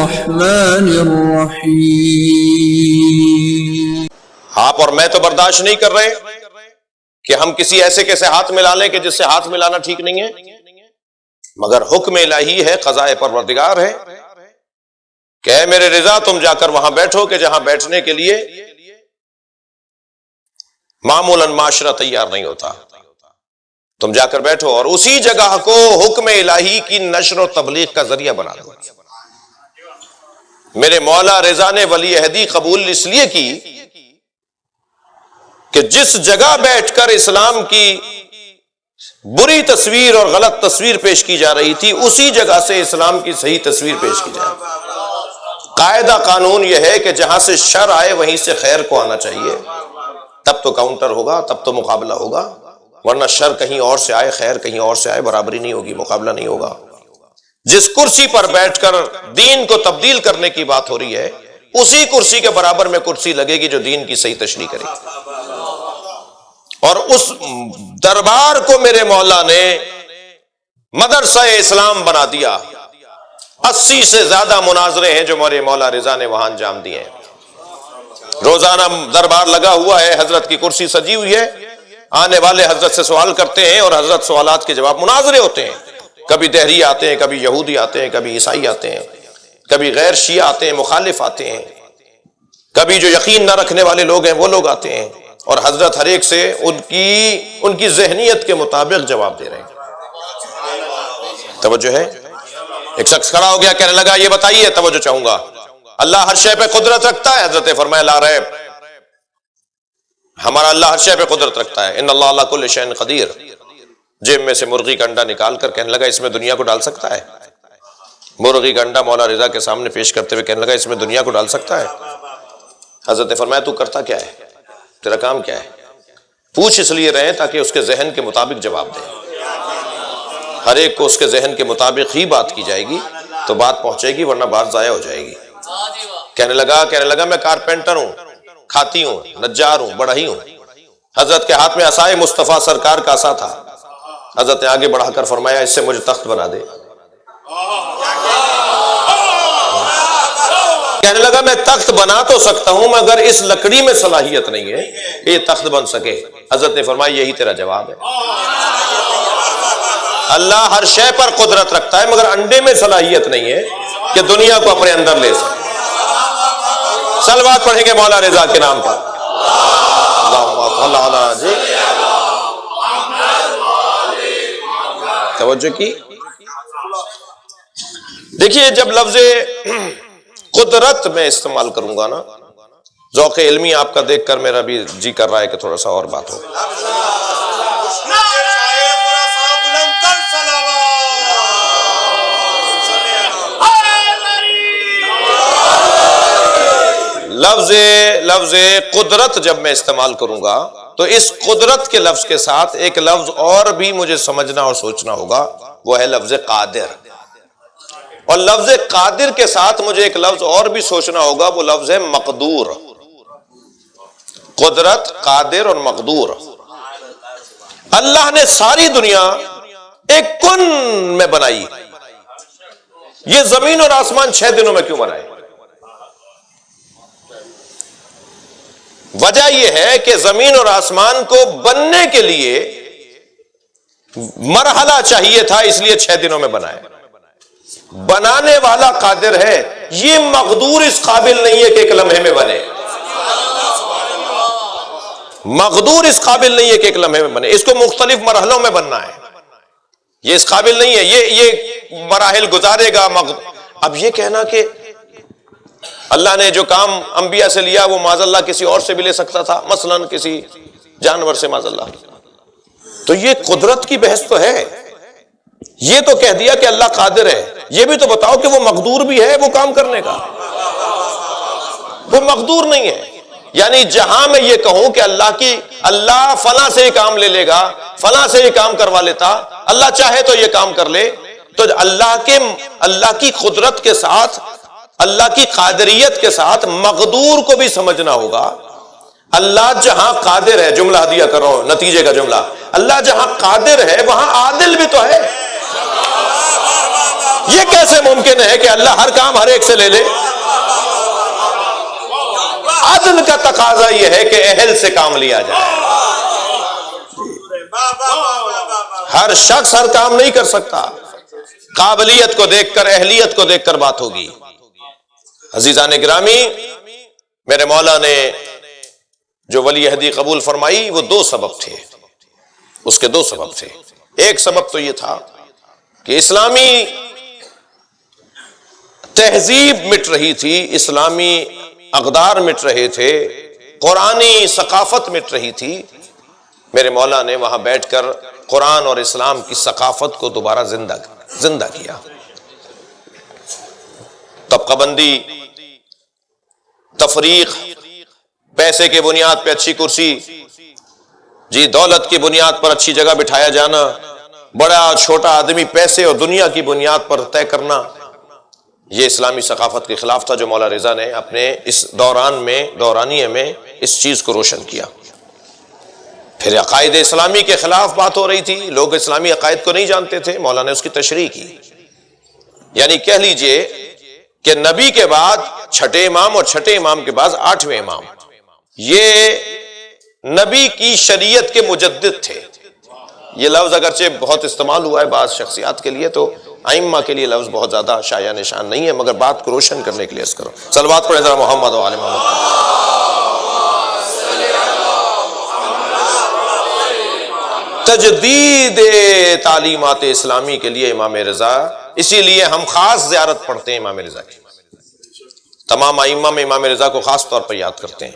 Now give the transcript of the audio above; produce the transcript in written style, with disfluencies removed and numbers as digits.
الرحمن الرحیم۔ آپ اور میں تو برداشت نہیں کر رہے کہ ہم کسی ایسے کے سے ہاتھ ملا لیں کہ جس سے ہاتھ ملانا ٹھیک نہیں ہے، مگر حکم الہی ہے، قضاء پروردگار ہے کہ اے میرے رضا تم جا کر وہاں بیٹھو کہ جہاں بیٹھنے کے لیے معمولاً معاشرہ تیار نہیں ہوتا، تم جا کر بیٹھو اور اسی جگہ کو حکم الہی کی نشر و تبلیغ کا ذریعہ بنا دو۔ میرے مولا رضا نے ولی عہدی قبول اس لیے کی کہ جس جگہ بیٹھ کر اسلام کی بری تصویر اور غلط تصویر پیش کی جا رہی تھی، اسی جگہ سے اسلام کی صحیح تصویر پیش کی جائے۔ قاعدہ قانون یہ ہے کہ جہاں سے شر آئے وہیں سے خیر کو آنا چاہیے، تب تو کاؤنٹر ہوگا، تب تو مقابلہ ہوگا، ورنہ شر کہیں اور سے آئے خیر کہیں اور سے آئے برابری نہیں ہوگی، مقابلہ نہیں ہوگا۔ جس کرسی پر بیٹھ کر دین کو تبدیل کرنے کی بات ہو رہی ہے، اسی کرسی کے برابر میں کرسی لگے گی جو دین کی صحیح تشریح کرے گی، اور اس دربار کو میرے مولا نے مدرسہ اسلام بنا دیا۔ 80 سے زیادہ مناظرے ہیں جو میرے مولا رضا نے وہاں انجام دیے ہیں۔ روزانہ دربار لگا ہوا ہے، حضرت کی کرسی سجی ہوئی ہے، آنے والے حضرت سے سوال کرتے ہیں اور حضرت سوالات کے جواب، مناظرے ہوتے ہیں، کبھی دہری آتے ہیں، کبھی یہودی آتے ہیں، کبھی عیسائی آتے ہیں، کبھی غیر شیعہ آتے ہیں، مخالف آتے ہیں، کبھی جو یقین نہ رکھنے والے لوگ ہیں وہ لوگ آتے ہیں، اور حضرت ہر ایک سے ان کی ذہنیت کے مطابق جواب دے رہے ہیں۔ توجہ ہے؟ ایک شخص کھڑا ہو گیا، کہنے لگا یہ بتائیے، توجہ چاہوں گا، اللہ ہر شے پہ قدرت رکھتا ہے؟ حضرت فرمایا لا ریب، ہمارا اللہ ہر شے پہ قدرت رکھتا ہے۔ ان اللہ علی کل شیء قدیر۔ جیب میں سے مرغی کا انڈا نکال کر کہنے لگا اس میں دنیا کو ڈال سکتا ہے؟ مرغی کا انڈا مولا رضا کے سامنے پیش کرتے ہوئے کہنے لگا اس میں دنیا کو ڈال سکتا ہے؟ حضرت فرمایا تو کرتا کیا ہے، تیرا کام کیا ہے؟ پوچھ اس لیے رہے تاکہ اس کے ذہن کے مطابق جواب دیں۔ ہر ایک کو اس کے ذہن کے مطابق ہی بات کی جائے گی تو بات پہنچے گی، ورنہ بات ضائع ہو جائے گی۔ کہنے لگا میں کارپینٹر ہوں، کھاتی ہوں، نجار ہوں، بڑھئی ہوں۔ حضرت کے ہاتھ میں عصائے مصطفیٰ سرکار کا عصا تھا۔ حضرت نے آگے بڑھا کر فرمایا اس سے مجھے تخت بنا دے۔ کہنے لگا میں تخت بنا تو سکتا ہوں مگر اس لکڑی میں صلاحیت نہیں ہے کہ یہ تخت بن سکے۔ حضرت نے فرمایا یہی تیرا جواب ہے، اللہ ہر شے پر قدرت رکھتا ہے مگر انڈے میں صلاحیت نہیں ہے کہ دنیا کو اپنے اندر لے سکے۔ صلوات پڑھیں گے مولا رضا کے نام پر، اللہم صل علی جی۔ توجہ کی؟ دیکھیے جب لفظ قدرت میں استعمال کروں گا نا، ذوق علمی آپ کا دیکھ کر میرا بھی جی کر رہا ہے کہ تھوڑا سا اور بات ہو۔ لفظ قدرت جب میں استعمال کروں گا تو اس قدرت کے لفظ کے ساتھ ایک لفظ اور بھی مجھے سمجھنا اور سوچنا ہوگا، وہ ہے لفظ قادر۔ اور لفظ قادر کے ساتھ مجھے ایک لفظ اور بھی سوچنا ہوگا، وہ لفظ ہے مقدور۔ قدرت، قادر اور مقدور۔ اللہ نے ساری دنیا ایک کن میں بنائی، یہ زمین اور آسمان 6 دنوں میں کیوں بنائے؟ وجہ یہ ہے کہ زمین اور آسمان کو بننے کے لیے مرحلہ چاہیے تھا، اس لیے 6 دنوں میں بنائے۔ بنانے والا قادر ہے، یہ مقدور اس قابل نہیں ہے کہ ایک لمحے میں بنے۔ مقدور اس قابل نہیں ہے کہ ایک لمحے میں بنے، اس کو مختلف مرحلوں میں بننا ہے، یہ اس قابل نہیں ہے، یہ مراحل گزارے گا۔ اب یہ کہنا کہ اللہ نے جو کام انبیاء سے لیا وہ معاذ اللہ کسی اور سے بھی لے سکتا تھا، مثلا کسی جانور سے معاذ اللہ، تو یہ قدرت کی بحث تو ہے۔ یہ تو کہہ دیا کہ اللہ قادر ہے، یہ بھی تو بتاؤ کہ وہ مقدور بھی ہے وہ کام کرنے کا؟ وہ مقدور نہیں ہے۔ یعنی جہاں میں یہ کہوں کہ اللہ فلاں سے یہ کام لے لے گا، فلاں سے یہ کام کروا لیتا، اللہ چاہے تو یہ کام کر لے، تو اللہ کی قدرت کے ساتھ، اللہ کی قادریت کے ساتھ مقدور کو بھی سمجھنا ہوگا۔ اللہ جہاں قادر ہے، جملہ ہدیہ کر رہا ہوں، نتیجے کا جملہ، اللہ جہاں قادر ہے وہاں عادل بھی تو ہے۔ یہ کیسے ممکن ہے کہ اللہ ہر کام ہر ایک سے لے لے؟ عدل کا تقاضا یہ ہے کہ اہل سے کام لیا جائے. ہر شخص ہر کام نہیں کر سکتا. قابلیت کو دیکھ کر، اہلیت کو دیکھ کر بات ہوگی. عزیزان گرامی، میرے مولا نے جو ولی عہدی قبول فرمائی وہ دو سبب تھے. اس کے دو سبب تھے. ایک سبب تو یہ تھا کہ اسلامی تہذیب مٹ رہی تھی، اسلامی اقدار مٹ رہے تھے، قرآنی ثقافت مٹ رہی تھی. میرے مولا نے وہاں بیٹھ کر قرآن اور اسلام کی ثقافت کو دوبارہ زندہ کیا. طبقہ بندی، تفریق، پیسے کے بنیاد پہ اچھی کرسی، جی دولت کی بنیاد پر اچھی جگہ بٹھایا جانا، بڑا چھوٹا آدمی پیسے اور دنیا کی بنیاد پر طے کرنا، یہ اسلامی ثقافت کے خلاف تھا جو مولا رضا نے اپنے اس دورانیے میں اس چیز کو روشن کیا. پھر عقائد اسلامی کے خلاف بات ہو رہی تھی، لوگ اسلامی عقائد کو نہیں جانتے تھے، مولا نے اس کی تشریح کی. یعنی کہہ لیجئے کہ نبی کے بعد چھٹے امام اور چھٹے امام کے بعد آٹھویں امام، یہ نبی کی شریعت کے مجدد تھے. یہ لفظ اگرچہ بہت استعمال ہوا ہے بعض شخصیات کے لیے، تو ائمہ کے لیے لفظ بہت زیادہ شایع نشان نہیں ہے، مگر بات کو روشن کرنے کے لیے اس کرو. صلوات پڑھیں ذرا محمد و آل محمد. تجدید تعلیمات اسلامی کے لیے امام رضا، اسی لیے ہم خاص زیارت پڑھتے ہیں امام رضا کی. تمام ائمہ میں امام رضا کو خاص طور پر یاد کرتے ہیں.